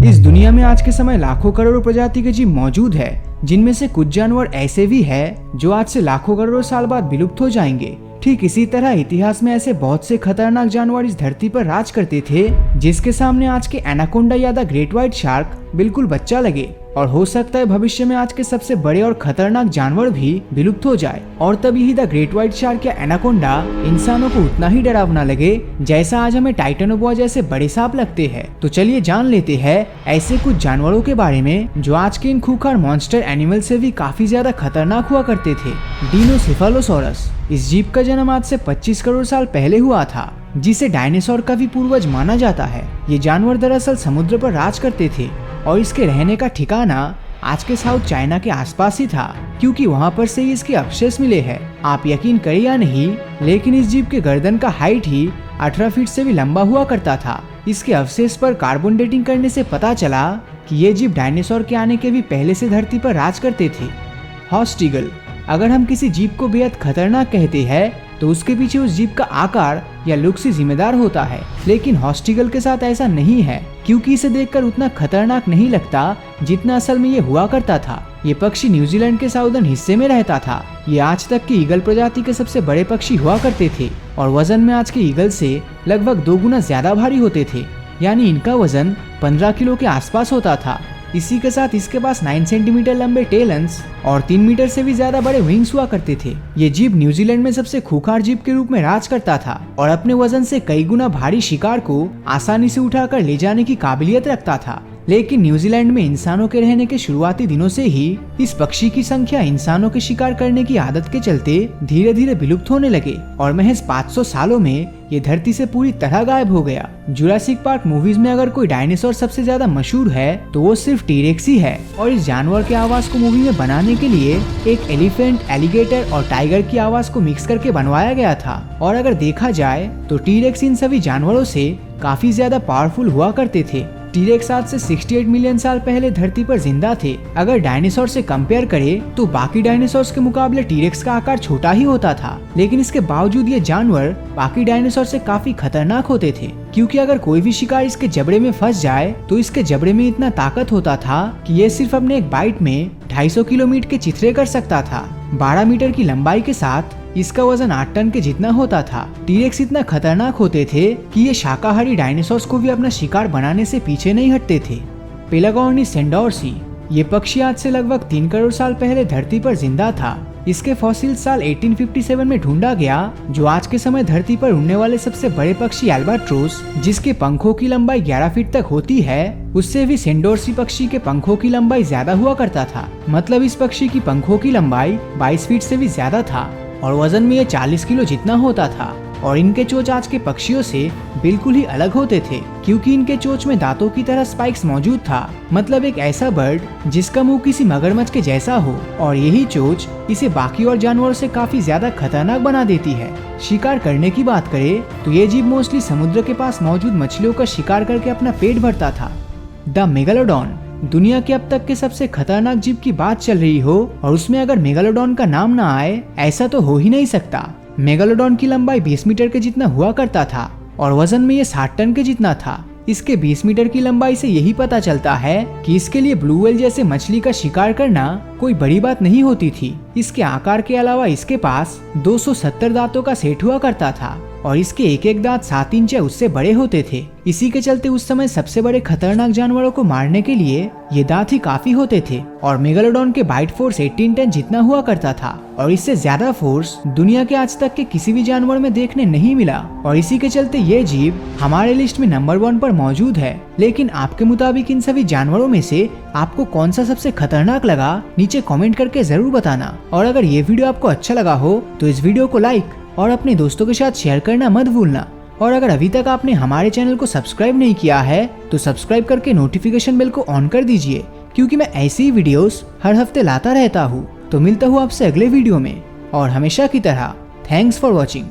इस दुनिया में आज के समय लाखों करोड़ों प्रजाति के जीव मौजूद है, जिनमें से कुछ जानवर ऐसे भी हैं जो आज से लाखों करोड़ों साल बाद विलुप्त हो जाएंगे। ठीक इसी तरह इतिहास में ऐसे बहुत से खतरनाक जानवर इस धरती पर राज करते थे, जिसके सामने आज के एनाकोंडा या द ग्रेट व्हाइट शार्क बिल्कुल बच्चा लगे। और हो सकता है भविष्य में आज के सबसे बड़े और खतरनाक जानवर भी विलुप्त हो जाए, और तभी ही द ग्रेट व्हाइट शार्क या एनाकोंडा इंसानों को उतना ही डरावना लगे जैसा आज हमें टाइटैनोबोआ जैसे बड़े सांप लगते हैं। तो चलिए जान लेते हैं ऐसे कुछ जानवरों के बारे में जो आज के इन खूंखार मॉन्स्टर एनिमल से भी काफी ज्यादा खतरनाक हुआ करते थे। डिनोसेफेलोसॉरस। इस जीव का जन्म आज से 25 करोड़ साल पहले हुआ था, जिसे डायनासोर का भी पूर्वज माना जाता है। ये जानवर दरअसल समुद्र पर राज करते थे और इसके रहने का ठिकाना आज के साउथ चाइना के आसपास ही था, क्योंकि वहाँ पर से ही इसके अवशेष मिले हैं। आप यकीन करें या नहीं, लेकिन इस जीव के गर्दन का हाइट ही 18 फीट से भी लंबा हुआ करता था। इसके अवशेष पर कार्बन डेटिंग करने से पता चला कि ये जीव डायनासोर के आने के भी पहले से धरती पर राज करते थे। हॉर्स्ड ईगल। अगर हम किसी जीव को बेहद खतरनाक कहते हैं तो उसके पीछे उस जीव का आकार या लुक से जिम्मेदार होता है, लेकिन हॉर्स्ड ईगल के साथ ऐसा नहीं है, क्योंकि इसे देखकर उतना खतरनाक नहीं लगता जितना असल में ये हुआ करता था। ये पक्षी न्यूजीलैंड के साउदर्न हिस्से में रहता था। ये आज तक की ईगल प्रजाति के सबसे बड़े पक्षी हुआ करते थे और वजन में आज के ईगल से लगभग 2 गुना ज्यादा भारी होते थे, यानी इनका वजन 15 किलो के आसपास होता था। इसी के साथ इसके पास 9 सेंटीमीटर लंबे टेलन्स और 3 मीटर से भी ज्यादा बड़े विंग्स हुआ करते थे। ये जीव न्यूजीलैंड में सबसे खूंखार जीव के रूप में राज करता था और अपने वजन से कई गुना भारी शिकार को आसानी से उठाकर ले जाने की काबिलियत रखता था। लेकिन न्यूजीलैंड में इंसानों के रहने के शुरुआती दिनों से ही इस पक्षी की संख्या इंसानों के शिकार करने की आदत के चलते धीरे धीरे विलुप्त होने लगे और महज 500 सालों में ये धरती से पूरी तरह गायब हो गया। जुरासिक पार्क मूवीज में अगर कोई डायनासोर सबसे ज्यादा मशहूर है तो वो सिर्फ टीरेक्स ही है, और इस जानवर के आवाज को मूवी में बनाने के लिए एक एलिफेंट, एलिगेटर और टाइगर की आवाज को मिक्स करके बनवाया गया था। और अगर देखा जाए तो टीरेक्स इन सभी जानवरों से काफी ज्यादा पावरफुल हुआ करते थे। टीरेक्स आज से 68 मिलियन साल पहले धरती पर जिंदा थे। अगर डायनासोर से कंपेयर करें तो बाकी डायनासोर्स के मुकाबले टीरेक्स का आकार छोटा ही होता था, लेकिन इसके बावजूद ये जानवर बाकी डायनासोर से काफी खतरनाक होते थे, क्योंकि अगर कोई भी शिकार इसके जबड़े में फंस जाए तो इसके जबड़े में इतना ताकत होता था कि ये सिर्फ अपने एक बाइट में 250 किलोमीटर के चिथड़े कर सकता था। 12 मीटर की लंबाई के साथ इसका वजन 8 टन के जितना होता था। टीरेक्स इतना खतरनाक होते थे कि ये शाकाहारी डायनासोर्स को भी अपना शिकार बनाने से पीछे नहीं हटते थे। पेलागोनिस सेंडोर्सी। ये पक्षी आज से लगभग 3 करोड़ साल पहले धरती पर जिंदा था। इसके फॉसिल साल 1857 में ढूंढा गया, जो आज के समय धरती पर उड़ने वाले सबसे बड़े पक्षी एल्बाट्रोस, जिसके पंखों की लंबाई 11 फीट तक होती है, उससे भी सेंडोर्सी पक्षी के पंखों की लंबाई ज्यादा हुआ करता था। मतलब इस पक्षी की पंखों की लंबाई 22 फीट से भी ज्यादा था और वजन में ये 40 किलो जितना होता था। और इनके चोंच आज के पक्षियों से बिल्कुल ही अलग होते थे, क्योंकि इनके चोंच में दांतों की तरह स्पाइक्स मौजूद था। मतलब एक ऐसा बर्ड जिसका मुंह किसी मगरमच्छ के जैसा हो, और यही चोंच इसे बाकी और जानवरों से काफी ज्यादा खतरनाक बना देती है। शिकार करने की बात करें तो ये जीव मोस्टली समुद्र के पास मौजूद मछलियों का शिकार करके अपना पेट भरता था। The megalodon. दुनिया के अब तक के सबसे खतरनाक जीव की बात चल रही हो और उसमें अगर मेगालोडॉन का नाम ना आए, ऐसा तो हो ही नहीं सकता। मेगालोडॉन की लंबाई 20 मीटर के जितना हुआ करता था और वजन में ये 60 टन के जितना था। इसके 20 मीटर की लंबाई से यही पता चलता है कि इसके लिए ब्लू व्हेल जैसे मछली का शिकार करना कोई बड़ी बात नहीं होती थी। इसके आकार के अलावा इसके पास 270 दांतों का सेट हुआ करता था और इसके एक एक दांत 7 इंच या उससे बड़े होते थे। इसी के चलते उस समय सबसे बड़े खतरनाक जानवरों को मारने के लिए ये दांत ही काफी होते थे। और मेगालोडॉन के बाइट फोर्स 18 टन जितना हुआ करता था और इससे ज्यादा फोर्स दुनिया के आज तक के किसी भी जानवर में देखने नहीं मिला। और इसी के चलते ये जीव हमारे लिस्ट में नंबर 1 पर मौजूद है। लेकिन आपके मुताबिक इन सभी जानवरों में से आपको कौन सा सबसे खतरनाक लगा, नीचे कमेंट करके जरूर बताना। और अगर ये वीडियो आपको अच्छा लगा हो तो इस वीडियो को लाइक और अपने दोस्तों के साथ शेयर करना मत भूलना। और अगर अभी तक आपने हमारे चैनल को सब्सक्राइब नहीं किया है तो सब्सक्राइब करके नोटिफिकेशन बेल को ऑन कर दीजिए, क्योंकि मैं ऐसी ही वीडियोस हर हफ्ते लाता रहता हूँ। तो मिलता हूँ आपसे अगले वीडियो में, और हमेशा की तरह थैंक्स फॉर वॉचिंग।